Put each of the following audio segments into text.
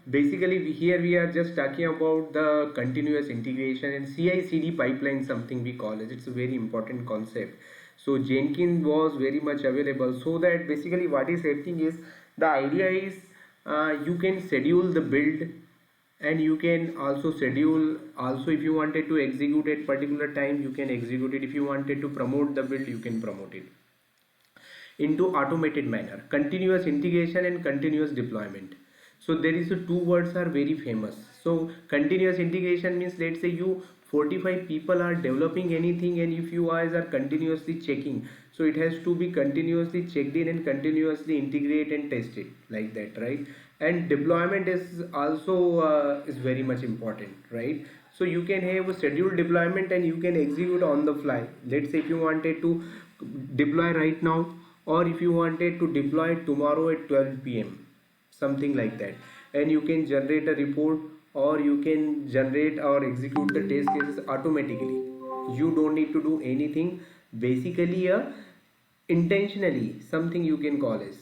basically here we are just talking about the continuous integration and CI/CD pipeline, something we call it. It's a very important concept. So Jenkins was very much available, so that basically what is happening is the idea is you can schedule the build, and you can also schedule, also if you wanted to execute at particular time you can execute it, if you wanted to promote the build you can promote it into automated manner. Continuous integration and continuous deployment. So there is a two words are very famous. So continuous integration means, let's say you 45 people are developing anything, and if you guys are continuously checking, so it has to be continuously checked in and continuously integrate and tested like that, right? And deployment is also is very much important, right? So you can have a scheduled deployment and you can execute on the fly. Let's say if you wanted to deploy right now, or if you wanted to deploy tomorrow at 12 p.m., something like that, and you can generate a report, or you can generate or execute the test cases automatically. You don't need to do anything, basically a intentionally something you can call as.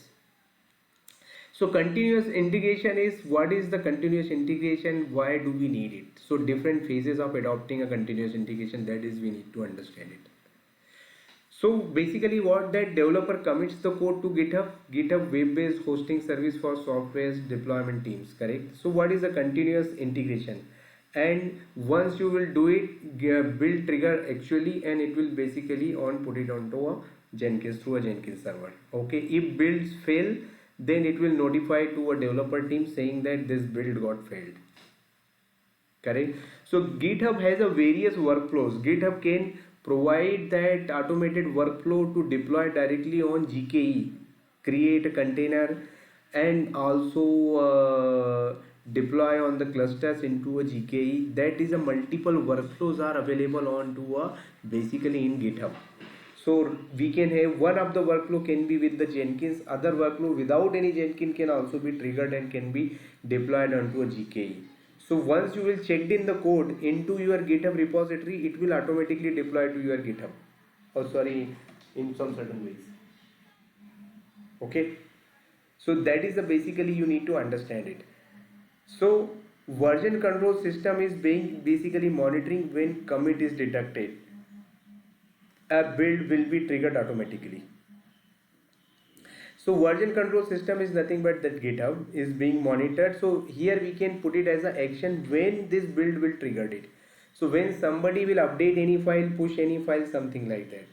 So continuous integration is, what is the continuous integration, why do we need it? So different phases of adopting a continuous integration, that is we need to understand it. So basically what that developer commits the code to GitHub web-based hosting service for software deployment teams, correct? So what is a continuous integration? And once you will do it, build trigger actually, and it will basically put it onto a Jenkins through a Jenkins server. Okay, if builds fail, then it will notify to a developer team saying that this build got failed. Correct. So GitHub has a various workflows. GitHub can provide that automated workflow to deploy directly on GKE, create a container, and also deploy on the clusters into a GKE. That is a multiple workflows are available onto a basically in GitHub. So we can have one of the workflow can be with the Jenkins, other workflow without any Jenkins can also be triggered and can be deployed onto a GKE. So once you will checked in the code into your GitHub repository, it will automatically deploy to your GitHub. Oh, sorry, in some certain ways. Okay. So that is the basically you need to understand it. So version control system is being basically monitoring when commit is detected. A build will be triggered automatically. So version control system is nothing but that GitHub is being monitored. So here we can put it as an action when this build will trigger it. So when somebody will update any file, push any file, something like that.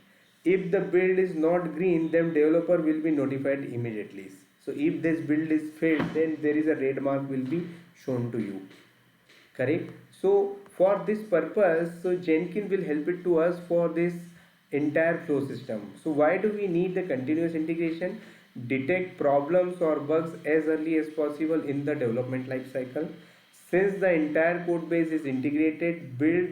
If the build is not green, then developer will be notified immediately. So if this build is failed, then there is a red mark will be shown to you. Correct. So for this purpose, so Jenkins will help it to us for this entire flow system. So why do we need the continuous integration? Detect problems or bugs as early as possible in the development life cycle. Since the entire code base is integrated, built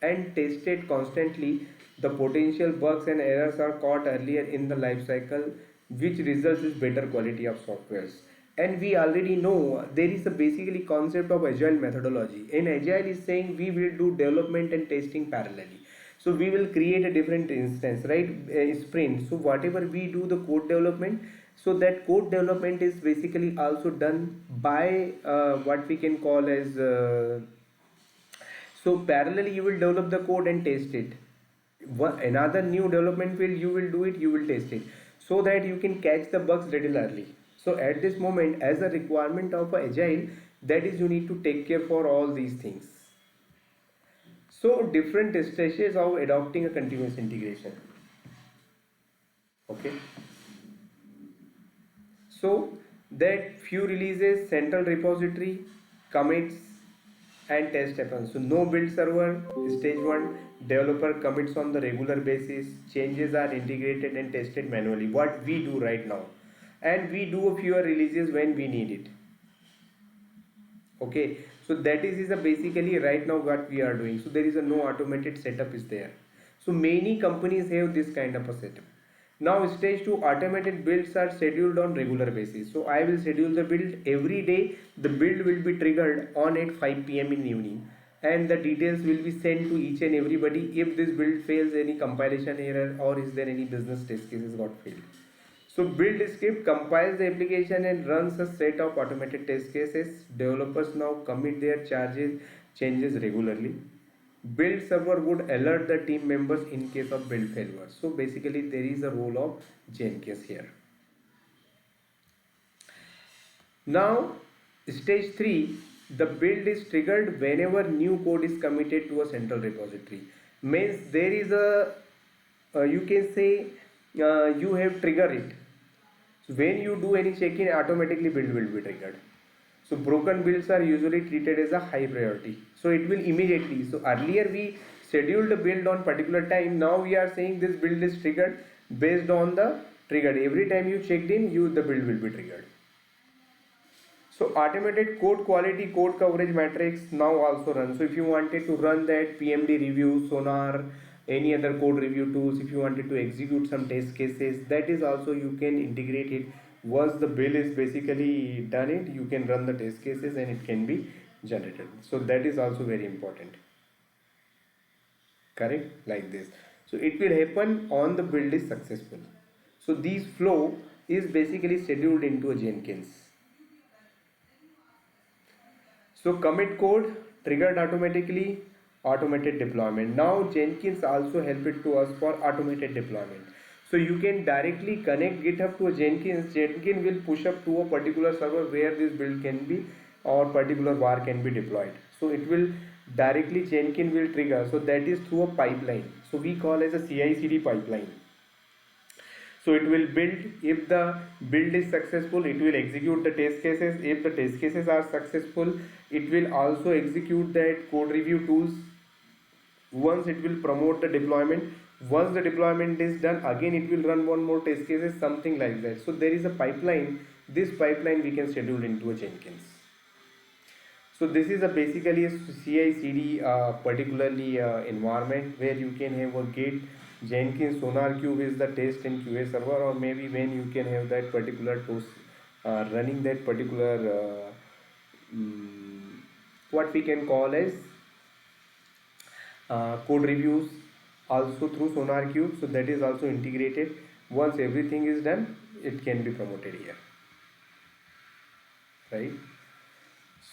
and tested constantly, the potential bugs and errors are caught earlier in the life cycle, which results in better quality of softwares. And we already know there is a basically concept of agile methodology. In agile is saying we will do development and testing parallelly. So we will create a different instance, right? Sprint. So whatever we do the code development, so that code development is basically also done by what we can call as so parallelly you will develop the code and test it. Another new development field you will do it, you will test it, so that you can catch the bugs little early. So at this moment, as a requirement of agile, that is you need to take care for all these things. So different stages of adopting a continuous integration. Okay. So that few releases, central repository, commits and test happens. So no build server, stage 1, developer commits on the regular basis, changes are integrated and tested manually, what we do right now, and we do a fewer releases when we need it. Okay, so that is a basically right now what we are doing. So there is a no automated setup is there. So many companies have this kind of a setup. Now stage 2, automated builds are scheduled on regular basis. So I will schedule the build every day. The build will be triggered on at 5 p.m. in evening, and the details will be sent to each and everybody if this build fails, any compilation error, or is there any business test cases got failed. So build script compiles the application and runs a set of automated test cases. Developers now commit their changes regularly. Build server would alert the team members in case of build failure. So basically there is a role of Jenkins here. Now stage 3, the build is triggered whenever new code is committed to a central repository. Means there is a you can say you have triggered it. So when you do any check-in, automatically build will be triggered. So broken builds are usually treated as a high priority. So it will immediately. So earlier we scheduled a build on particular time. Now we are saying this build is triggered based on the triggered. Every time you checked in, the build will be triggered. So automated code quality, code coverage matrix now also runs. So if you wanted to run that PMD review, Sonar, any other code review tools, if you wanted to execute some test cases, that is also you can integrate it. Once the bill is basically done it, you can run the test cases and it can be generated. So that is also very important. Correct? Like this. So it will happen on the build is successful. So this flow is basically scheduled into a Jenkins. So commit code triggered automatically, automated deployment. Now Jenkins also help it to us for automated deployment. So you can directly connect GitHub to a Jenkins. Jenkins will push up to a particular server where this build can be or particular var can be deployed. So it will directly Jenkins will trigger. So that is through a pipeline. So we call as a CI/CD pipeline. So it will build, if the build is successful, it will execute the test cases. If the test cases are successful, it will also execute that code review tools. Once it will promote the deployment. Once the deployment is done, again it will run one more test cases, something like that. So there is a pipeline. This pipeline we can schedule into a Jenkins. So this is a basically a CI/CD particularly environment where you can have a Git, Jenkins, SonarQube is the test and QA server, or maybe when you can have that particular toast running that particular what we can call as code reviews also through SonarQube. So that is also integrated. Once everything is done, it can be promoted here, right?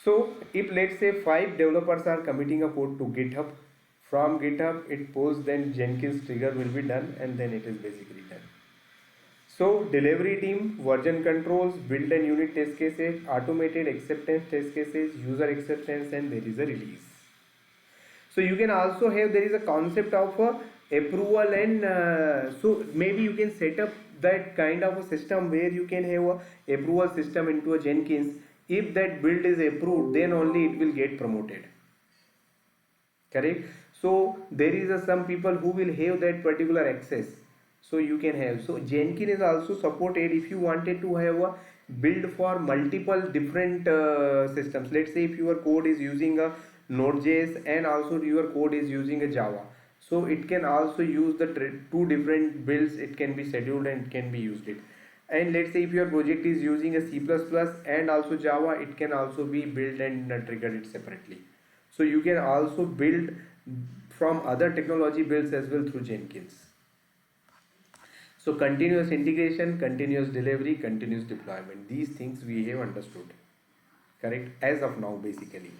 So if let's say 5 developers are committing a code to GitHub, from GitHub it posts, then Jenkins trigger will be done and then it is basically done. So delivery team, version controls, build and unit test cases, automated acceptance test cases, user acceptance, and there is a release. So you can also have, there is a concept of approval and so maybe you can set up that kind of a system where you can have a approval system into a Jenkins. If that build is approved, then only it will get promoted. Correct? So there is some people who will have that particular access. So you can have. So Jenkins is also supported if you wanted to have a build for multiple different systems. Let's say if your code is using a Node.js and also your code is using a Java. So it can also use the two different builds. It can be scheduled and it can be used it. And let's say if your project is using a C++ and also Java, it can also be built and triggered it separately. So you can also build from other technology builds as well through Jenkins. So continuous integration, continuous delivery, continuous deployment. These things we have understood. Correct? As of now basically.